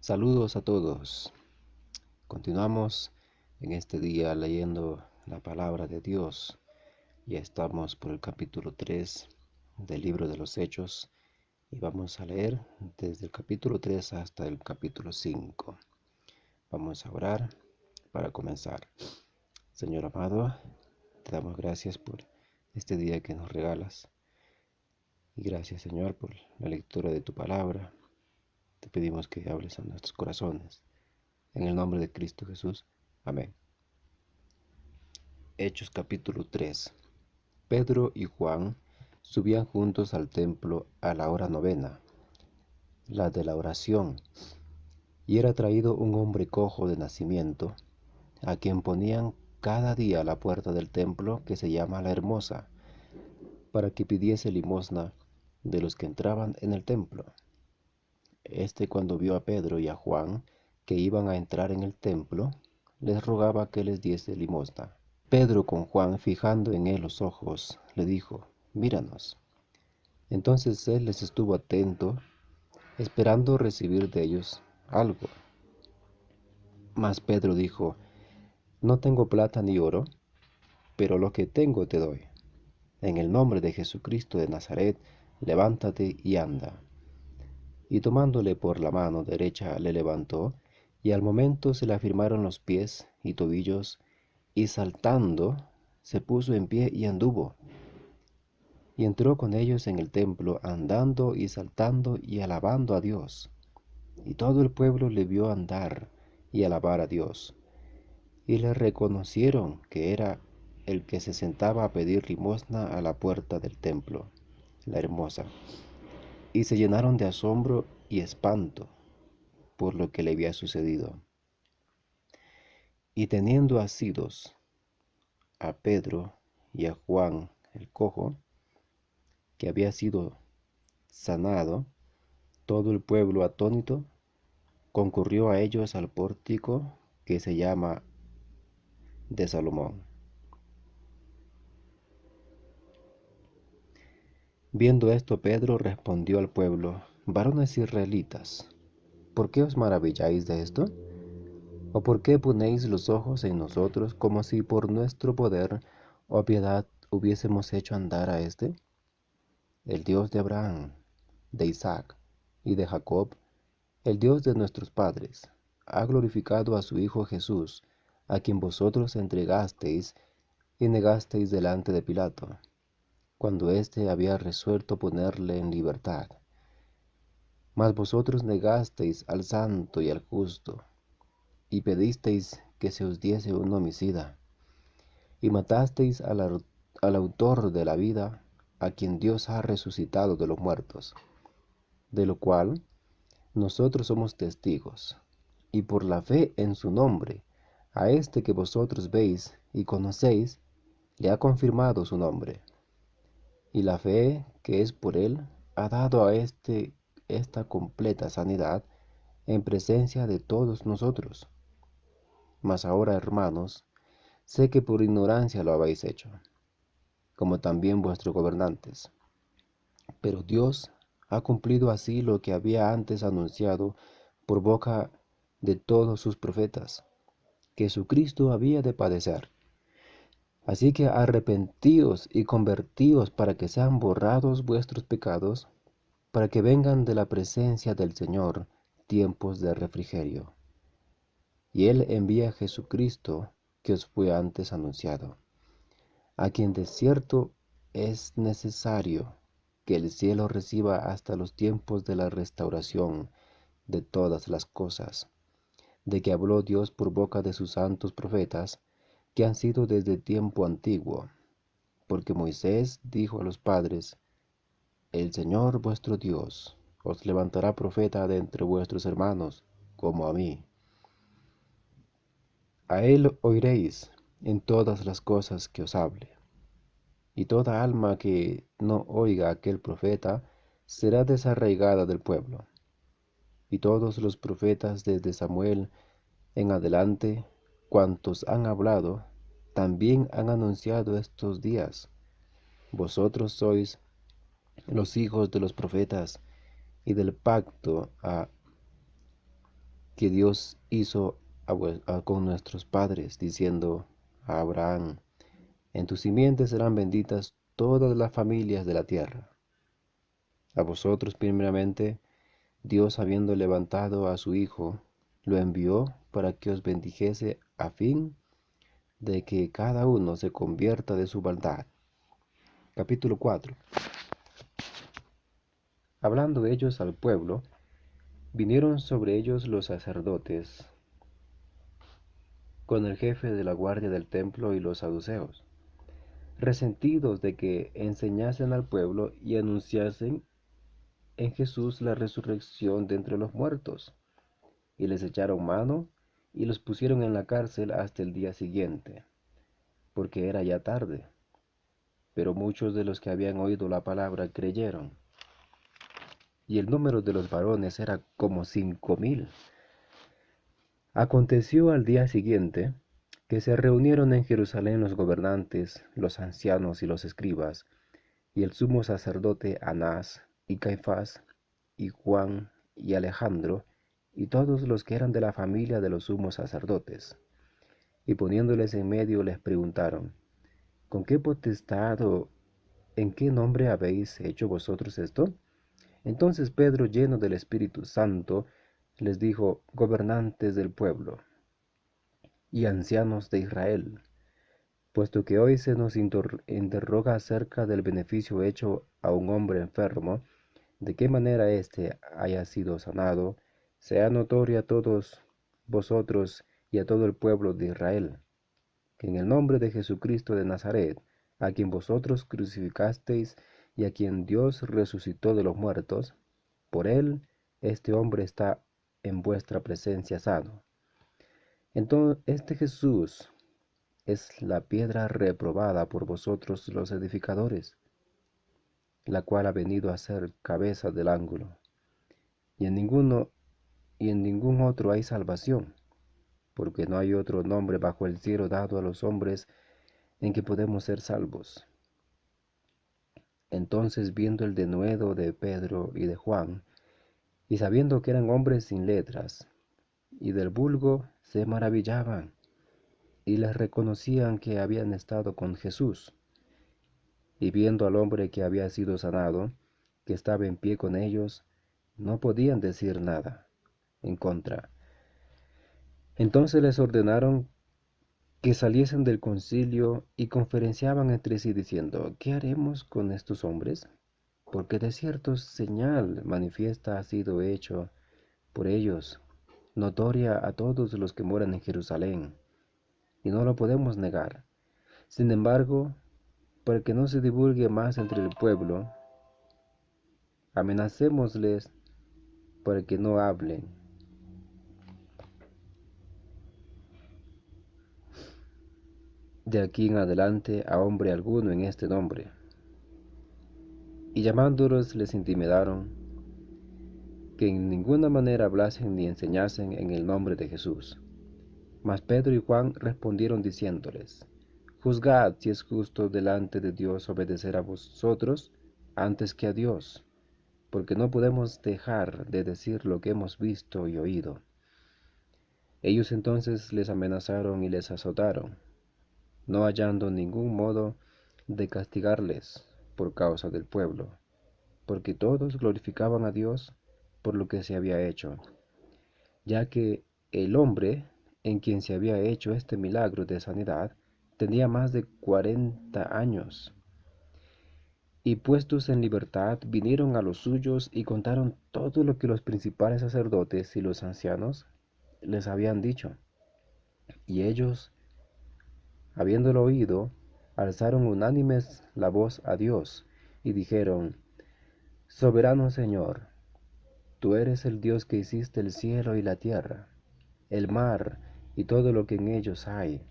Saludos a todos. Continuamos en este día leyendo la palabra de Dios. Ya estamos por el capítulo 3 del libro de los Hechos y vamos a leer desde el capítulo 3 hasta el capítulo 5. Vamos a orar para comenzar. Señor amado, te damos gracias por este día que nos regalas y gracias, Señor, por la lectura de tu palabra. Te pedimos que hables a nuestros corazones. En el nombre de Cristo Jesús. Amén. Hechos capítulo 3. Pedro y Juan subían juntos al templo a la hora novena, la de la oración, y era traído un hombre cojo de nacimiento, a quien ponían cada día a la puerta del templo que se llama La Hermosa, para que pidiese limosna de los que entraban en el templo. Cuando vio a Pedro y a Juan que iban a entrar en el templo, les rogaba que les diese limosna. Pedro, con Juan fijando en él los ojos, le dijo: Míranos. Entonces él les estuvo atento, esperando recibir de ellos algo. Mas Pedro dijo: No tengo plata ni oro, pero lo que tengo te doy. En el nombre de Jesucristo de Nazaret, levántate y anda. Y tomándole por la mano derecha le levantó, y al momento se le afirmaron los pies y tobillos, y saltando se puso en pie y anduvo. Y entró con ellos en el templo, andando y saltando y alabando a Dios. Y todo el pueblo le vio andar y alabar a Dios. Y le reconocieron que era el que se sentaba a pedir limosna a la puerta del templo, La Hermosa. Y se llenaron de asombro y espanto por lo que le había sucedido. Y teniendo asidos a Pedro y a Juan el cojo, que había sido sanado, todo el pueblo atónito concurrió a ellos al pórtico que se llama de Salomón. Viendo esto, Pedro respondió al pueblo: Varones israelitas, ¿por qué os maravilláis de esto? ¿O por qué ponéis los ojos en nosotros como si por nuestro poder o piedad hubiésemos hecho andar a éste? El Dios de Abraham, de Isaac y de Jacob, el Dios de nuestros padres, ha glorificado a su Hijo Jesús, a quien vosotros entregasteis y negasteis delante de Pilato, cuando éste había resuelto ponerle en libertad. Mas vosotros negasteis al santo y al justo, y pedisteis que se os diese un homicida, y matasteis al autor de la vida, a quien Dios ha resucitado de los muertos, de lo cual nosotros somos testigos. Y por la fe en su nombre, a este que vosotros veis y conocéis, le ha confirmado su nombre. Y la fe que es por él ha dado a esta completa sanidad en presencia de todos nosotros. Mas ahora, hermanos, sé que por ignorancia lo habéis hecho, como también vuestros gobernantes. Pero Dios ha cumplido así lo que había antes anunciado por boca de todos sus profetas, que su Cristo había de padecer. Así que arrepentíos y convertíos para que sean borrados vuestros pecados, para que vengan de la presencia del Señor tiempos de refrigerio. Y Él envía a Jesucristo, que os fue antes anunciado, a quien de cierto es necesario que el cielo reciba hasta los tiempos de la restauración de todas las cosas, de que habló Dios por boca de sus santos profetas, que han sido desde tiempo antiguo, porque Moisés dijo a los padres: El Señor vuestro Dios os levantará profeta de entre vuestros hermanos, como a mí. A él oiréis en todas las cosas que os hable. Y toda alma que no oiga a aquel profeta será desarraigada del pueblo. Y todos los profetas desde Samuel en adelante, cuantos han hablado, también han anunciado estos días. Vosotros sois los hijos de los profetas y del pacto que Dios hizo con nuestros padres, diciendo a Abraham: en tus simientes serán benditas todas las familias de la tierra. A vosotros primeramente, Dios, habiendo levantado a su Hijo, lo envió para que os bendijese, a fin de que cada uno se convierta de su maldad. Capítulo 4. Hablando ellos al pueblo, vinieron sobre ellos los sacerdotes, con el jefe de la guardia del templo y los saduceos, resentidos de que enseñasen al pueblo y anunciasen en Jesús la resurrección de entre los muertos, y les echaron mano y los pusieron en la cárcel hasta el día siguiente, porque era ya tarde. Pero muchos de los que habían oído la palabra creyeron, y el número de los varones era como 5000. Aconteció al día siguiente que se reunieron en Jerusalén los gobernantes, los ancianos y los escribas, y el sumo sacerdote Anás, y Caifás, y Juan, y Alejandro, y todos los que eran de la familia de los sumos sacerdotes. Y poniéndoles en medio les preguntaron: ¿con qué potestad o en qué nombre habéis hecho vosotros esto? Entonces Pedro, lleno del Espíritu Santo, les dijo: gobernantes del pueblo y ancianos de Israel, puesto que hoy se nos interroga acerca del beneficio hecho a un hombre enfermo, de qué manera éste haya sido sanado, sea notorio a todos vosotros y a todo el pueblo de Israel, que en el nombre de Jesucristo de Nazaret, a quien vosotros crucificasteis y a quien Dios resucitó de los muertos, por él este hombre está en vuestra presencia sano. Entonces este Jesús es la piedra reprobada por vosotros los edificadores, la cual ha venido a ser cabeza del ángulo. Y en ningún otro hay salvación, porque no hay otro nombre bajo el cielo dado a los hombres en que podemos ser salvos. Entonces, viendo el denuedo de Pedro y de Juan, y sabiendo que eran hombres sin letras, y del vulgo, se maravillaban, y les reconocían que habían estado con Jesús. Y viendo al hombre que había sido sanado, que estaba en pie con ellos, no podían decir nada en contra. Entonces les ordenaron que saliesen del concilio, y conferenciaban entre sí diciendo: ¿qué haremos con estos hombres? Porque de cierto señal manifiesta ha sido hecho por ellos, notoria a todos los que moran en Jerusalén, y no lo podemos negar. Sin embargo, para que no se divulgue más entre el pueblo, amenacémosles para que no hablen de aquí en adelante a hombre alguno en este nombre. Y llamándolos les intimidaron que en ninguna manera hablasen ni enseñasen en el nombre de Jesús. Mas Pedro y Juan respondieron diciéndoles: juzgad si es justo delante de Dios obedecer a vosotros antes que a Dios, porque no podemos dejar de decir lo que hemos visto y oído. Ellos entonces les amenazaron y les azotaron, no hallando ningún modo de castigarles por causa del pueblo, porque todos glorificaban a Dios por lo que se había hecho, ya que el hombre en quien se había hecho este milagro de sanidad tenía más de 40 años. Y puestos en libertad, vinieron a los suyos y contaron todo lo que los principales sacerdotes y los ancianos les habían dicho. Y ellos, habiéndolo oído, alzaron unánimes la voz a Dios, y dijeron: soberano Señor, tú eres el Dios que hiciste el cielo y la tierra, el mar y todo lo que en ellos hay,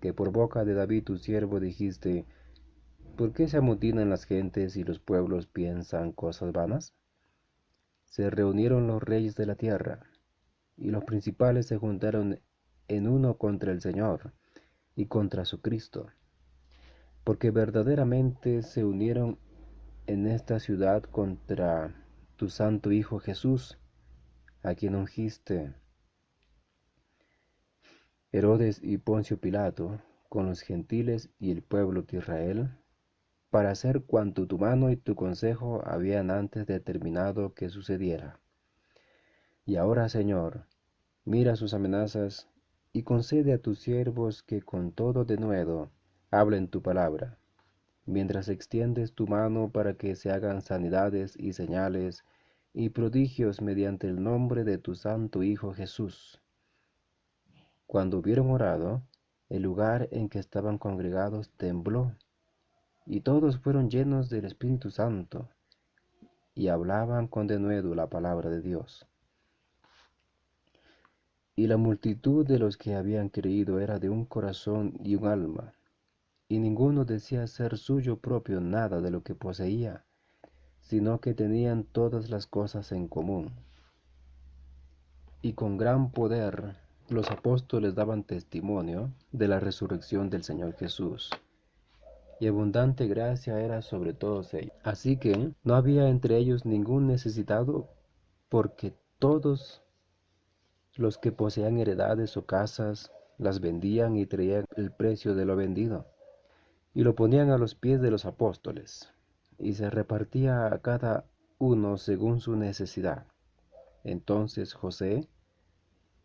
que por boca de David tu siervo dijiste: ¿por qué se amotinan las gentes y los pueblos piensan cosas vanas? Se reunieron los reyes de la tierra, y los principales se juntaron en uno contra el Señor y contra su Cristo, porque verdaderamente se unieron en esta ciudad contra tu santo Hijo Jesús, a quien ungiste Herodes y Poncio Pilato, con los gentiles y el pueblo de Israel, para hacer cuanto tu mano y tu consejo habían antes determinado que sucediera. Y ahora, Señor, mira sus amenazas y concede a tus siervos que con todo denuedo hablen tu palabra, mientras extiendes tu mano para que se hagan sanidades y señales y prodigios mediante el nombre de tu santo Hijo Jesús. Cuando hubieron orado, el lugar en que estaban congregados tembló, y todos fueron llenos del Espíritu Santo, y hablaban con denuedo la palabra de Dios. Y la multitud de los que habían creído era de un corazón y un alma, y ninguno decía ser suyo propio nada de lo que poseía, sino que tenían todas las cosas en común. Y con gran poder los apóstoles daban testimonio de la resurrección del Señor Jesús, y abundante gracia era sobre todos ellos. Así que no había entre ellos ningún necesitado, porque todos los que poseían heredades o casas las vendían y traían el precio de lo vendido, y lo ponían a los pies de los apóstoles, y se repartía a cada uno según su necesidad. Entonces José,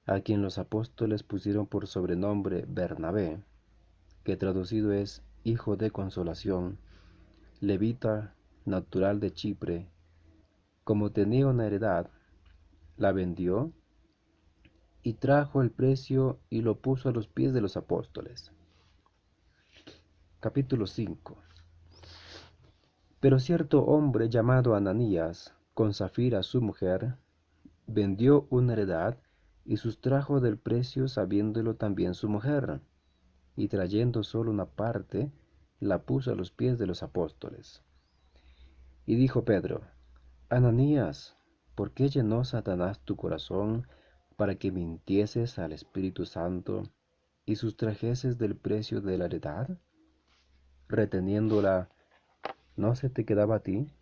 a quien los apóstoles pusieron por sobrenombre Bernabé, que traducido es Hijo de Consolación, levita, natural de Chipre, como tenía una heredad, la vendió y trajo el precio y lo puso a los pies de los apóstoles. Capítulo 5. Pero cierto hombre llamado Ananías, con Safira su mujer, vendió una heredad y sustrajo del precio sabiéndolo también su mujer, y trayendo solo una parte, la puso a los pies de los apóstoles. Y dijo Pedro: Ananías, ¿por qué llenó Satanás tu corazón para que mintieses al Espíritu Santo y sustrajeses del precio de la heredad? Reteniéndola, ¿no se te quedaba a ti?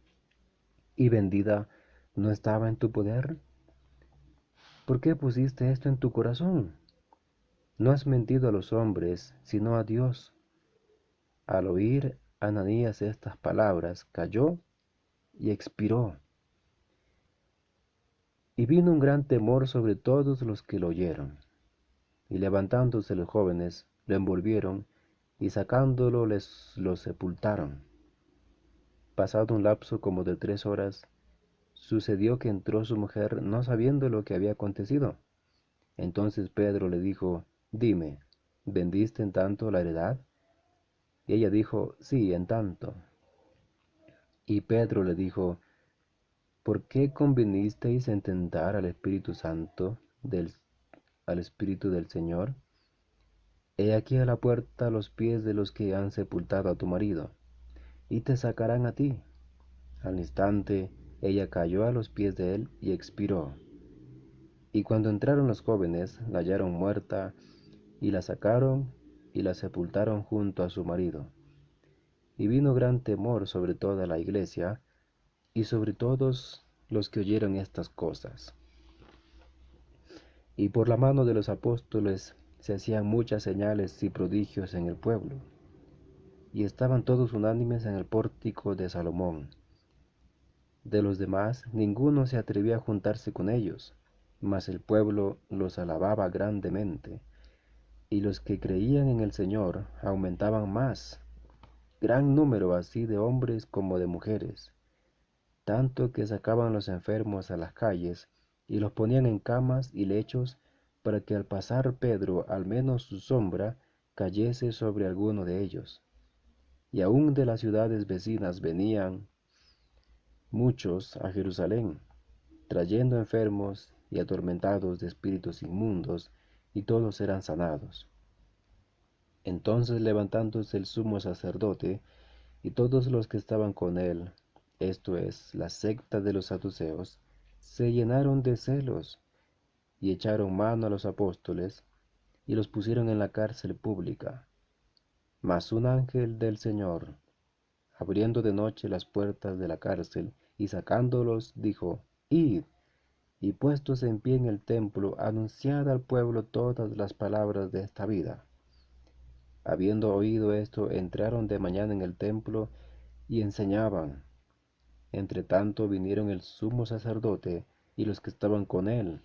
¿Y vendida no estaba en tu poder? ¿Por qué pusiste esto en tu corazón? No has mentido a los hombres, sino a Dios. Al oír Ananías estas palabras, cayó y expiró. Y vino un gran temor sobre todos los que lo oyeron. Y levantándose los jóvenes, lo envolvieron, y sacándolo lo sepultaron. Pasado un lapso como de 3 horas, sucedió que entró su mujer no sabiendo lo que había acontecido. Entonces Pedro le dijo: Dime, ¿vendiste en tanto la heredad? Y ella dijo: Sí, en tanto. Y Pedro le dijo: ¿Por qué convenisteis en tentar al Espíritu Santo, al Espíritu del Señor? He aquí a la puerta los pies de los que han sepultado a tu marido, y te sacarán a ti. Al instante ella cayó a los pies de él y expiró. Y cuando entraron los jóvenes, la hallaron muerta, y la sacaron y la sepultaron junto a su marido. Y vino gran temor sobre toda la iglesia y sobre todos los que oyeron estas cosas. Y por la mano de los apóstoles se hacían muchas señales y prodigios en el pueblo. Y estaban todos unánimes en el pórtico de Salomón. De los demás, ninguno se atrevía a juntarse con ellos, mas el pueblo los alababa grandemente, y los que creían en el Señor aumentaban más, gran número así de hombres como de mujeres, tanto que sacaban los enfermos a las calles y los ponían en camas y lechos, para que al pasar Pedro al menos su sombra cayese sobre alguno de ellos. Y aun de las ciudades vecinas venían muchos a Jerusalén, trayendo enfermos y atormentados de espíritus inmundos, y todos eran sanados. Entonces levantándose el sumo sacerdote y todos los que estaban con él, esto es, la secta de los saduceos, se llenaron de celos, y echaron mano a los apóstoles, y los pusieron en la cárcel pública. Mas un ángel del Señor, abriendo de noche las puertas de la cárcel y sacándolos, dijo: Id, y puestos en pie en el templo, anunciad al pueblo todas las palabras de esta vida. Habiendo oído esto, entraron de mañana en el templo y enseñaban. Entre tanto vinieron el sumo sacerdote y los que estaban con él,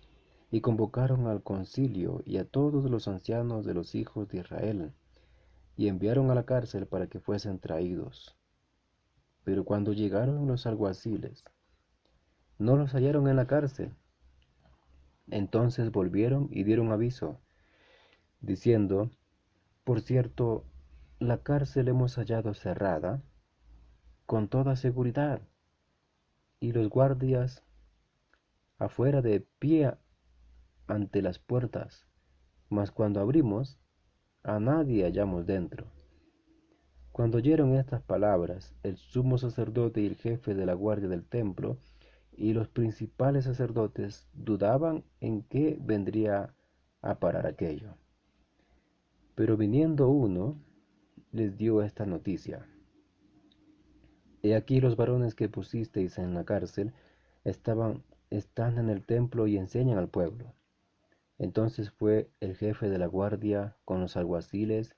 y convocaron al concilio y a todos los ancianos de los hijos de Israel, y enviaron a la cárcel para que fuesen traídos. Pero cuando llegaron los alguaciles, no los hallaron en la cárcel. Entonces volvieron y dieron aviso, diciendo, por cierto, la cárcel hemos hallado cerrada con toda seguridad, y los guardias afuera de pie ante las puertas, mas cuando abrimos, a nadie hallamos dentro. Cuando oyeron estas palabras, el sumo sacerdote y el jefe de la guardia del templo y los principales sacerdotes dudaban en qué vendría a parar aquello. Pero viniendo uno, les dio esta noticia: He aquí los varones que pusisteis en la cárcel están en el templo y enseñan al pueblo. Entonces fue el jefe de la guardia con los alguaciles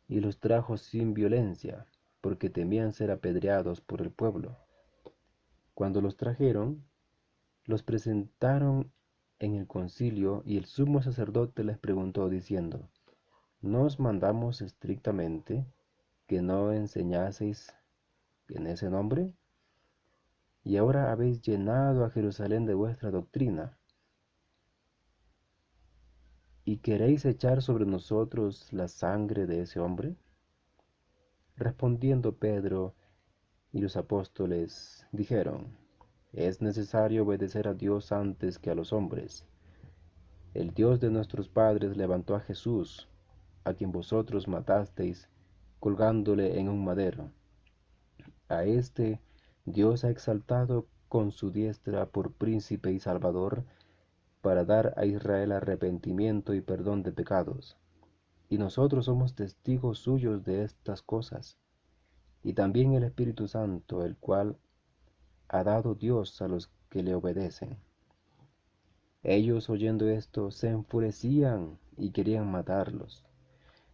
y los trajo sin violencia, porque temían ser apedreados por el pueblo. Cuando los trajeron, los presentaron en el concilio, y el sumo sacerdote les preguntó diciendo, ¿no os mandamos estrictamente que no enseñaseis en ese nombre? Y ahora habéis llenado a Jerusalén de vuestra doctrina, ¿y queréis echar sobre nosotros la sangre de ese hombre? Respondiendo Pedro y los apóstoles dijeron, es necesario obedecer a Dios antes que a los hombres. El Dios de nuestros padres levantó a Jesús, a quien vosotros matasteis, colgándole en un madero. A este Dios ha exaltado con su diestra por príncipe y salvador, para dar a Israel arrepentimiento y perdón de pecados. Y nosotros somos testigos suyos de estas cosas, y también el Espíritu Santo, el cual ha dado Dios a los que le obedecen. Ellos, oyendo esto, se enfurecían y querían matarlos.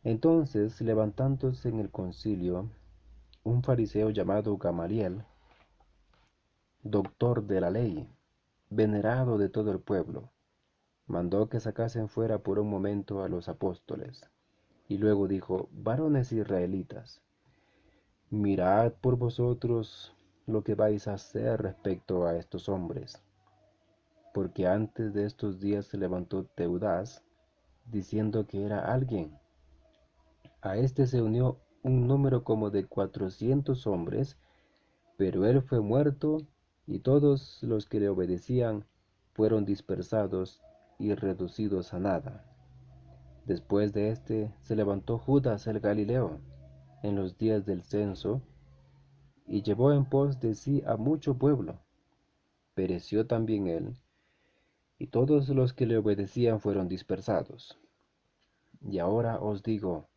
Entonces, levantándose en el concilio, un fariseo llamado Gamaliel, doctor de la ley, venerado de todo el pueblo, mandó que sacasen fuera por un momento a los apóstoles, y luego dijo, varones israelitas, mirad por vosotros lo que vais a hacer respecto a estos hombres, porque antes de estos días se levantó Teudas, diciendo que era alguien. A este se unió un número como de 400 hombres, pero él fue muerto, y todos los que le obedecían fueron dispersados y reducidos a nada. Después de éste se levantó Judas el Galileo en los días del censo, y llevó en pos de sí a mucho pueblo. Pereció también él, y todos los que le obedecían fueron dispersados. Y ahora os digo,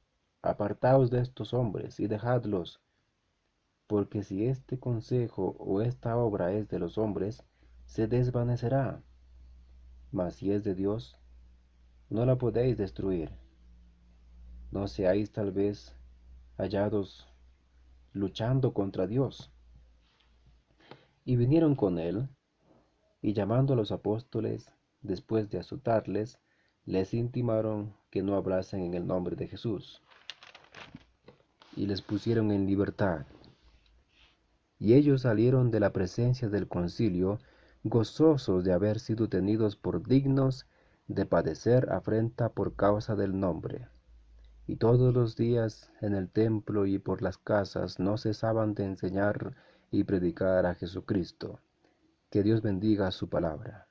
apartaos de estos hombres y dejadlos, porque si este consejo o esta obra es de los hombres, se desvanecerá, mas si es de Dios, no la podéis destruir. No seáis tal vez hallados luchando contra Dios. Y vinieron con él, y llamando a los apóstoles, después de azotarles, les intimaron que no hablasen en el nombre de Jesús, y les pusieron en libertad. Y ellos salieron de la presencia del concilio, gozosos de haber sido tenidos por dignos de padecer afrenta por causa del nombre. Y todos los días en el templo y por las casas no cesaban de enseñar y predicar a Jesucristo. Que Dios bendiga su palabra.